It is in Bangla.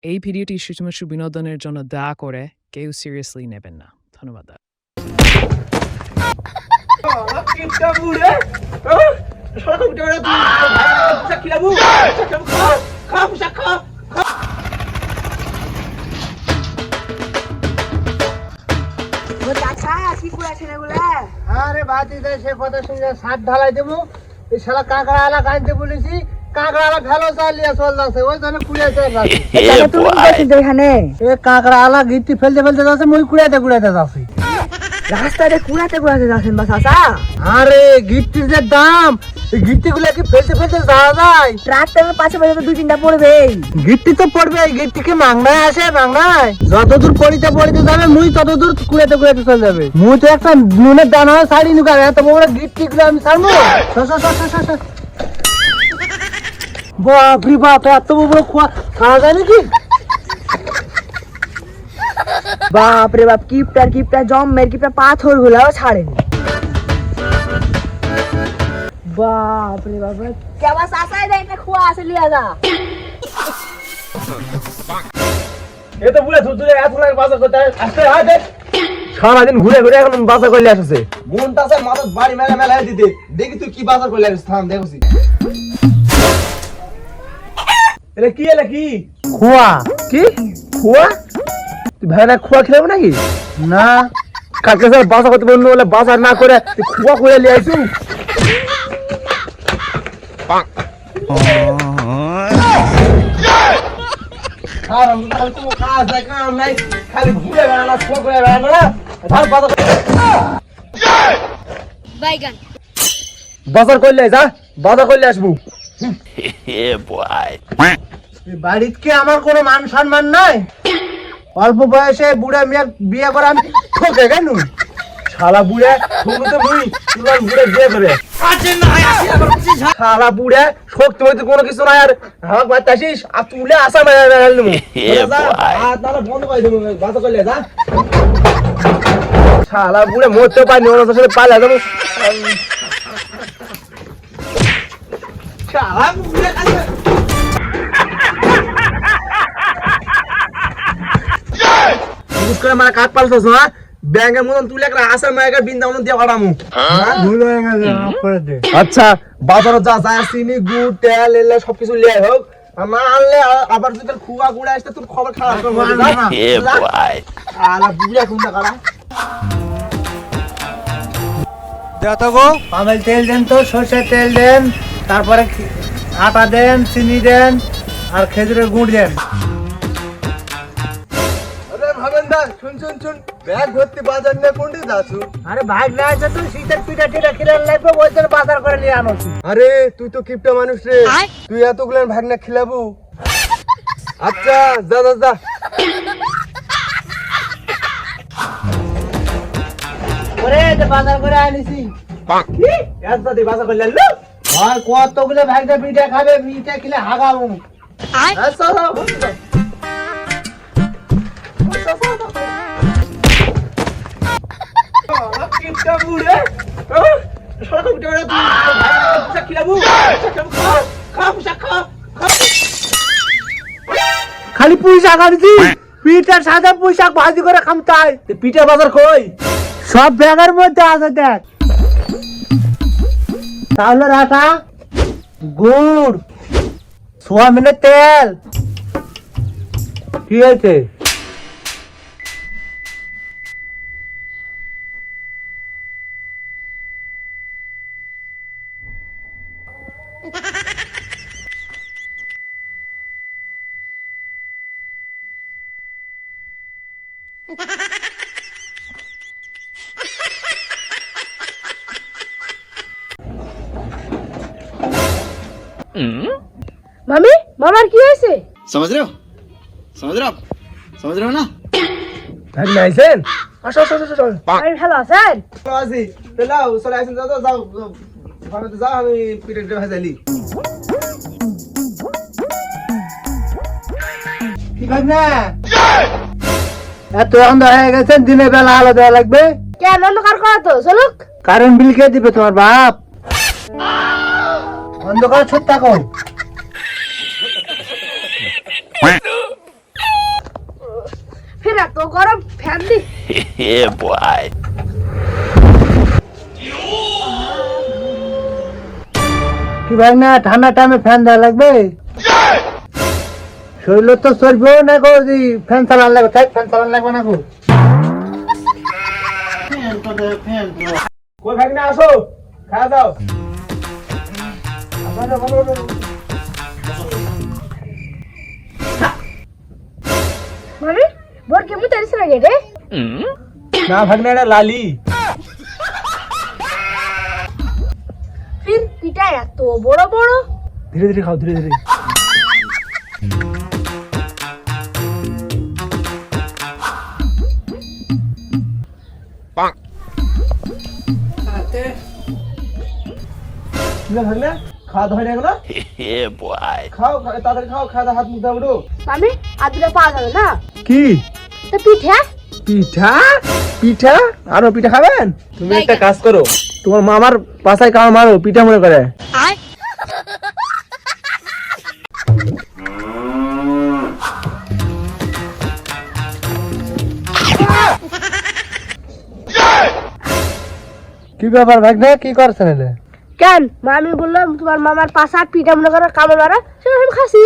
এই ভিডিওটি শুধুমাত্র বিনোদনের জন্য দয়া করে কেউ সিরিয়াসলি নেবেন না। ধন্যবাদ। আরে বাতি সে কথা শুনে সাত ঢালাই দেবো এই শালা কাঁকড়া আলা কানতে বলেছি কাঁকড়া আলা ভেলো চালিয়ে চল যাচ্ছে ওই জন্য কুড়িয়েছে এখানে কাঁকড়া আলা গিট্টি ফেলতে ফেলতে যাচ্ছে মই কুড়াইতে যাচ্ছি রাস্তাতে কুড়াতে যাচ্ছেন বা চাচা? আরে গিট্টির যে দাম এই গিট্টি গুলা কি ফেলতে ফেলতে যাওয়া যায়? ট্রাক্টরের পাশে পাশে তো দুই তিনটা পড়বেই। গিট্টি তো পড়বে গিট্টি কি মাংনায় আসে মাংনায় যতদূর পড়িতে যাবে মুই ততদূর কুড়াতে চলে যাবে মুই তো একটা নুনের দানা ছাড়ি নুকা এত বড় গিট্টি গুলো আমি ছাড়বো বাপরে বাপ এত বড় খোয়া খাওয়া যায় নাকি? বাপরে বাপ কিপটার জম্মের কিপটা পাথর গুলাও ছাড়েনি। বাপরে বাপ কেবা চাচাই দেয় একটা খোয়া আছে লিয়া যা। এ তো বুড়া ধুতুরে এত লাগে বাজার করতে আসতে হাতে সারাদিন ঘুরে ঘুরে এখন বাজার করলে আসছে মনটা আছে মাথা বাড়ি মেলা মেলা দিতে দেখি তুই কি বাজার করলে আসছিস থাম দেখছি এটা কি খোয়া কি খোয়া তুই ভাইরা খোয়া খেলাম নাকি না কালকে স্যার বাজার করতে বললো বলে বাজার না করে তুই খোয়া করে নিয়ে আইছু বাজার করলে যা বাজার করলে আসবো বাড়িতে কি আমার কোনো মান সম্মান নাই? অল্প বয়সে বুড়া মেয়ে বিয়ে করে আমি ঠকে কেন? শালা বুড়া তুমি তো মুই তোমার বুড়া বিয়ে করে শালা বুড়া শক্তি হইতে কোনো কিছু নাই আর আমার বাড়িতে আসিস আর তুলে আসা বন্ধ করে দেবো বাসা করলে যা শালা বুড়া মরতে পারিনি ওনার সাথে পালা যাবো শালা বুড়া করে মানে কাক পালছস না ব্যাংকের মতন তুলে একটা আসার মায়ের বৃন্দাবন দিয়ে পাঠামু আচ্ছা বাজারে যা যা চিনি গুড় তেল এলে সবকিছু লিয়ে হোক না আনলে আবার যদি খুয়া গুড়া আসতে তোর খবর খারাপ করবো আলা বুড়া কোনটা কারা দেখো গো পামেল তেল দেন তো সরষের তেল দেন তারপরে আটা দেন চিনি দেন আর খেজুরের গুড় দেন শুন ব্যাগ ভর্তি বাজার নিয়ে কোনটি যাচ্ছু? আরে ভাই না আছে তুই শীতের পিঠা টিঠা খিলার লাগবে ওই জন্য বাজার করে নিয়ে আনছি। আরে তুই তো কিপটা মানুষ রে তুই এতগুলো ভাগ না খিলাবু আচ্ছা যা যা যা ওরে যে বাজার করে আনিছি কি এত দি বাজার করে আনলো আর কতগুলো ভাগ না পিঠা খাবে পিঠা খেলে হাগাবো আচ্ছা খালি পুঁইশাক আনছি পিঠার সাদা পুঁইশাক ভাজি করে খামতাই পিঠা বাজার কই সব ব্যাগের মধ্যে আছে দেখ চাউলের আটা গুড় সোয়াবিনের তেল কি আছে মামি মামার কি হয়েছে? समझ रहे हो ना ভাই নাইছেন আসো আরে ভালো আছেন? আসি তেলাও চলে আসেন যাও যাও ঘরে যাও আমি পিঠা ভাজালি কি ভাই না এত অন্ধ হয়ে গেছেন দিনের বেলা আলো দেওয়া লাগবে কেন অন্ধকার করা তো চলুক কারেন্ট বিল কে দিবে তোমার বাপ অন্ধকার ছুট থাকো ভিতরে এত গরম ফ্যান দি কি ভাই না ঠান্ডা টাইমে ফ্যান দেওয়া লাগবে শরীর তো চলবেও না গো যে ফ্যান চালান লাগবে তাই ফ্যান চালান লাগবে না গো কই ভাই না আসো খাওয়া দাও মানে বোর কেমন তারিস লাগে রে না ভাগনা এটা লালি ফির পিঠা এত বড় বড় ধীরে ধীরে খাও ধীরে ধীরে ভাগনা খাওয়া দাওয়া হয়ে গেল খাও তাড়াতাড়ি খাও খাওয়া হাত মুখ দাও আমি আদুরা পাওয়া যাবে না কি তো পিঠা পিঠা পিঠা আরো পিঠা খাবেন তুমি একটা কাজ করো তোমার মামার পাশায় কামড় মারো পিঠা মনে করে কি ব্যাপার ভাগ্নে কি করছেন এলে কেন আমি বললাম তোমার মামার পাশা পিঠা মনে করো কামড় মারা সেটা আমি খাসি